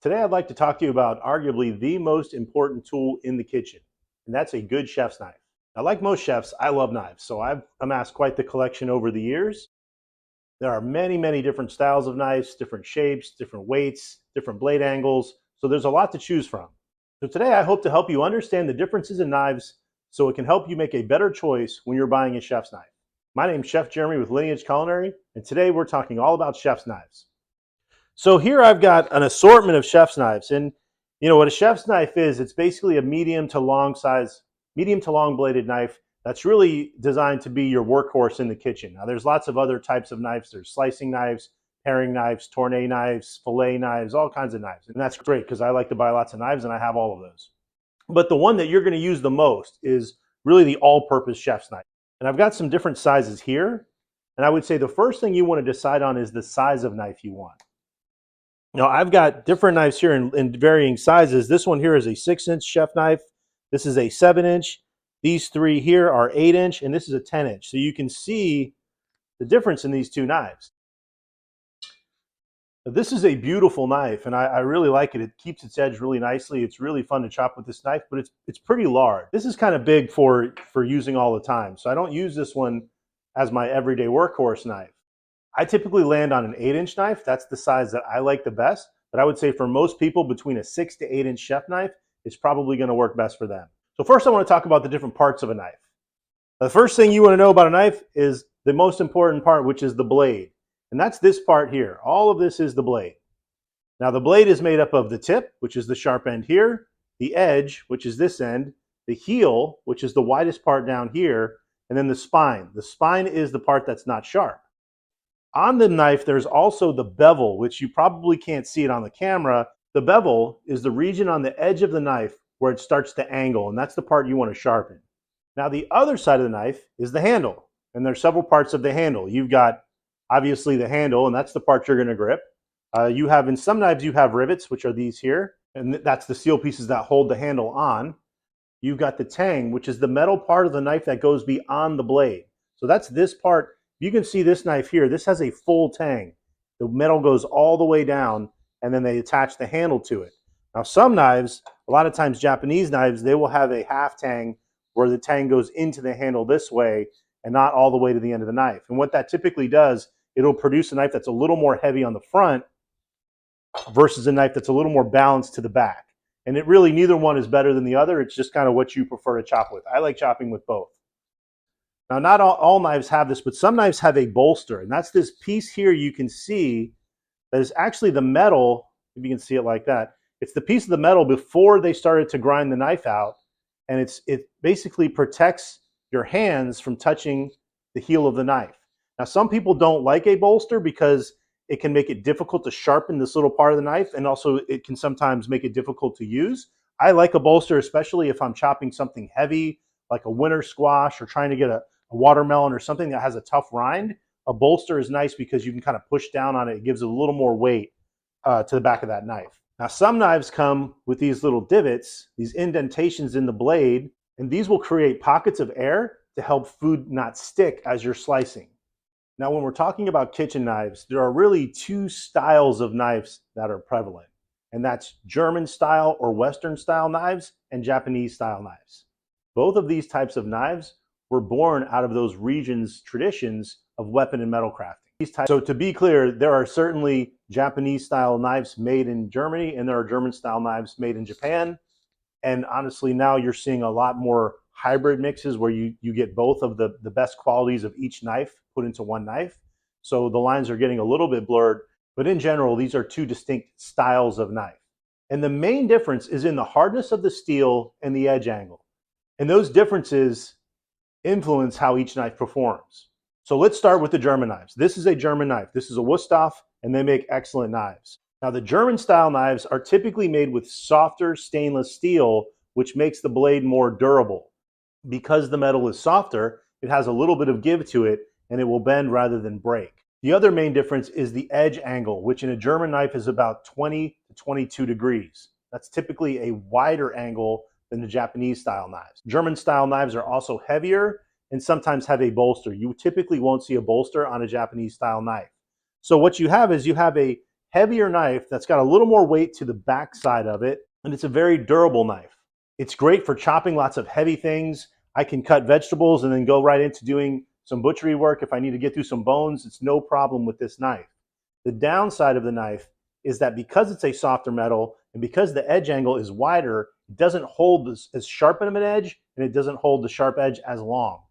Today, I'd like to talk to you about arguably the most important tool in the kitchen, and that's a good chef's knife. Now, like most chefs, I love knives, so I've amassed quite the collection over the years. There are many different styles of knives, different shapes, different weights, different blade angles, so there's a lot to choose from. So today, I hope to help you understand the differences in knives so it can help you make a better choice when you're buying a chef's knife. My name's Chef Jeremy with Lineage Culinary, and today we're talking all about chef's knives. So here I've got an assortment of chef's knives, and you know what a chef's knife is? It's basically a medium to long bladed knife that's really designed to be your workhorse in the kitchen. Now, there's lots of other types of knives. There's slicing knives, paring knives, tournet knives, fillet knives, all kinds of knives, and that's great because I like to buy lots of knives, and I have all of those. But the one that you're going to use the most is really the all-purpose chef's knife, and I've got some different sizes here. And I would say the first thing you want to decide on is the size of knife you want. Now, I've got different knives here in varying sizes. This one here is a 6-inch chef knife. This is a 7-inch. These three here are 8-inch, and this is a 10-inch. So you can see the difference in these two knives. Now, this is a beautiful knife, and I really like it. It keeps its edge really nicely. It's really fun to chop with this knife, but it's pretty large. This is kind of big for using all the time. So I don't use this one as my everyday workhorse knife. I typically land on an 8-inch knife. That's the size that I like the best. But I would say for most people, between a 6 to 8-inch chef knife is probably going to work best for them. So first, I want to talk about the different parts of a knife. The first thing you want to know about a knife is the most important part, which is the blade. And that's this part here. All of this is the blade. Now, the blade is made up of the tip, which is the sharp end here, the edge, which is this end, the heel, which is the widest part down here, and then the spine. The spine is the part that's not sharp. On the knife, there's also the bevel, which you probably can't see it on the camera. The bevel is the region on the edge of the knife where it starts to angle, and that's the part you want to sharpen. Now, the other side of the knife is the handle, and there's several parts of the handle. You've got, obviously, the handle, and that's the part you're going to grip. In some knives, you have rivets, which are these here, and that's the steel pieces that hold the handle on. You've got the tang, which is the metal part of the knife that goes beyond the blade. So that's this part. You can see this knife here. This has a full tang. The metal goes all the way down, and then they attach the handle to it. Now, some knives, a lot of times Japanese knives, they will have a half tang where the tang goes into the handle this way and not all the way to the end of the knife. And what that typically does, it'll produce a knife that's a little more heavy on the front versus a knife that's a little more balanced to the back. And it really, neither one is better than the other. It's just kind of what you prefer to chop with. I like chopping with both. Now, not all knives have this, but some knives have a bolster, and that's this piece here you can see that is actually the metal, if you can see it like that. It's the piece of the metal before they started to grind the knife out, and it basically protects your hands from touching the heel of the knife. Now, some people don't like a bolster because it can make it difficult to sharpen this little part of the knife, and also it can sometimes make it difficult to use. I like a bolster, especially if I'm chopping something heavy, like a winter squash, or trying to get a watermelon or something that has a tough rind. A bolster is nice because you can kind of push down on it. It gives it a little more weight to the back of that knife. Now, some knives come with these little divots, these indentations in the blade, and these will create pockets of air to help food not stick as you're slicing. Now, when we're talking about kitchen knives, there are really two styles of knives that are prevalent, and that's German style or Western style knives and Japanese style knives. Both of these types of knives were born out of those regions' traditions of weapon and metal crafting. So to be clear, there are certainly Japanese-style knives made in Germany, and there are German-style knives made in Japan. And honestly, now you're seeing a lot more hybrid mixes where you get both of the best qualities of each knife put into one knife. So the lines are getting a little bit blurred, but in general, these are two distinct styles of knife. And the main difference is in the hardness of the steel and the edge angle. And those differences influence how each knife performs. So let's start with the German knives. This is a German knife. This is a Wusthof, and they make excellent knives. Now, the German style knives are typically made with softer stainless steel, which makes the blade more durable. Because the metal is softer, it has a little bit of give to it, and it will bend rather than break. The other main difference is the edge angle, which in a German knife is about 20 to 22 degrees. That's typically a wider angle than the Japanese style knives. German style knives are also heavier and sometimes have a bolster. You typically won't see a bolster on a Japanese style knife. So what you have is you have a heavier knife that's got a little more weight to the back side of it, and it's a very durable knife. It's great for chopping lots of heavy things. I can cut vegetables and then go right into doing some butchery work. If I need to get through some bones, it's no problem with this knife. The downside of the knife is that because it's a softer metal and because the edge angle is wider, it doesn't hold as sharp of an edge, and it doesn't hold the sharp edge as long.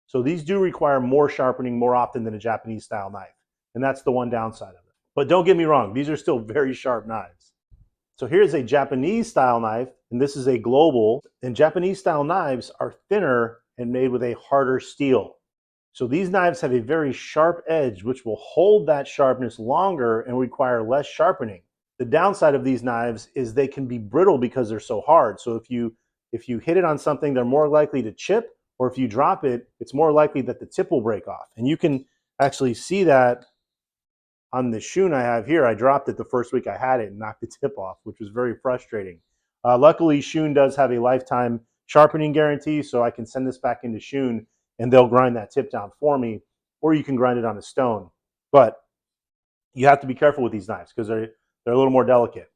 So these do require more sharpening more often than a Japanese style knife. And that's the one downside of it. But don't get me wrong, these are still very sharp knives. So here's a Japanese style knife, and this is a global. And Japanese style knives are thinner and made with a harder steel. So these knives have a very sharp edge, which will hold that sharpness longer and require less sharpening. The downside of these knives is they can be brittle because they're so hard. So if you hit it on something, they're more likely to chip, or if you drop it, it's more likely that the tip will break off. And you can actually see that on the Shun I have here. I dropped it the first week I had it and knocked the tip off, which was very frustrating. Luckily, Shun does have a lifetime sharpening guarantee, so I can send this back into Shun and they'll grind that tip down for me, or you can grind it on a stone. But you have to be careful with these knives because they're a little more delicate.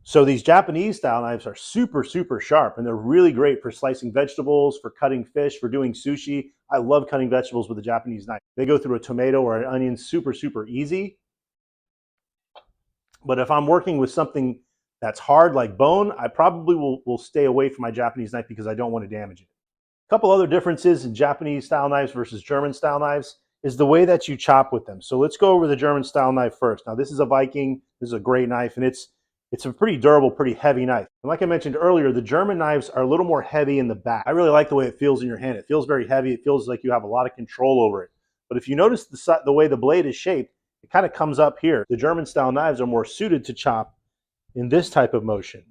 So these Japanese style knives are super, super sharp, and they're really great for slicing vegetables, for cutting fish, for doing sushi. I love cutting vegetables with a Japanese knife. They go through a tomato or an onion super, super easy. But if I'm working with something that's hard like bone, I probably will stay away from my Japanese knife because I don't want to damage it. A couple other differences in Japanese style knives versus German style knives is the way that you chop with them. So let's go over the German style knife first. Now this is a Viking. This is a great knife, and it's a pretty durable, pretty heavy knife. And like I mentioned earlier, the German knives are a little more heavy in the back. I really like the way it feels in your hand. It feels very heavy. It feels like you have a lot of control over it. But if you notice the way the blade is shaped, it kind of comes up here. The German style knives are more suited to chop in this type of motion.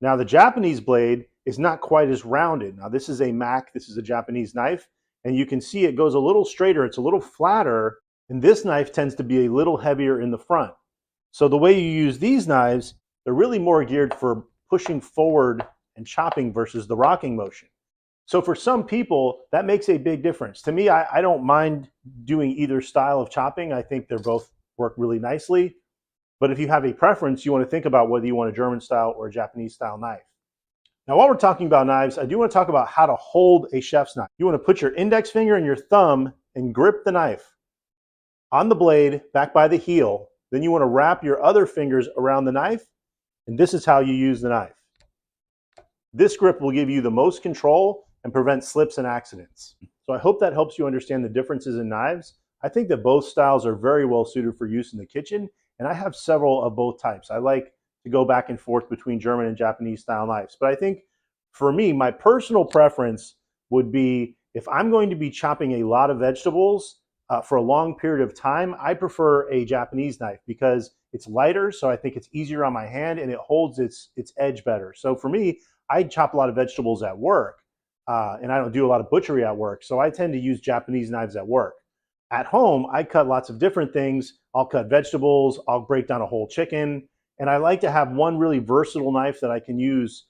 Now the Japanese blade is not quite as rounded. Now this is a Mac, this is a Japanese knife, and you can see it goes a little straighter, it's a little flatter, and this knife tends to be a little heavier in the front. So the way you use these knives, they're really more geared for pushing forward and chopping versus the rocking motion. So for some people, that makes a big difference. To me, I don't mind doing either style of chopping. I think they're both work really nicely. But if you have a preference, you want to think about whether you want a German style or a Japanese style knife. Now, while we're talking about knives, I do want to talk about how to hold a chef's knife. You want to put your index finger and your thumb and grip the knife on the blade back by the heel. Then you want to wrap your other fingers around the knife, and this is how you use the knife. This grip will give you the most control and prevent slips and accidents. So I hope that helps you understand the differences in knives. I think that both styles are very well suited for use in the kitchen, and I have several of both types. I like to go back and forth between German and Japanese style knives. But I think for me, my personal preference would be if I'm going to be chopping a lot of vegetables for a long period of time, I prefer a Japanese knife because it's lighter, so I think it's easier on my hand and it holds its edge better. So for me, I chop a lot of vegetables at work and I don't do a lot of butchery at work, so I tend to use Japanese knives at work. At home, I cut lots of different things. I'll cut vegetables, I'll break down a whole chicken, and I like to have one really versatile knife that I can use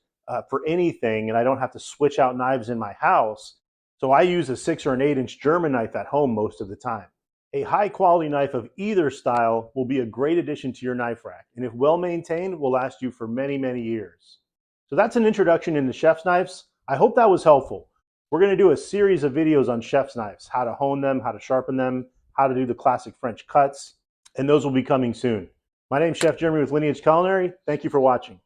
for anything, and I don't have to switch out knives in my house. So I use a 6 or an 8-inch German knife at home most of the time. A high quality knife of either style will be a great addition to your knife rack, and if well maintained, will last you for many, many years. So that's an introduction into chef's knives. I hope that was helpful. We're going to do a series of videos on chef's knives, how to hone them, how to sharpen them, how to do the classic French cuts, and those will be coming soon. My name's Chef Jeremy with Lineage Culinary. Thank you for watching.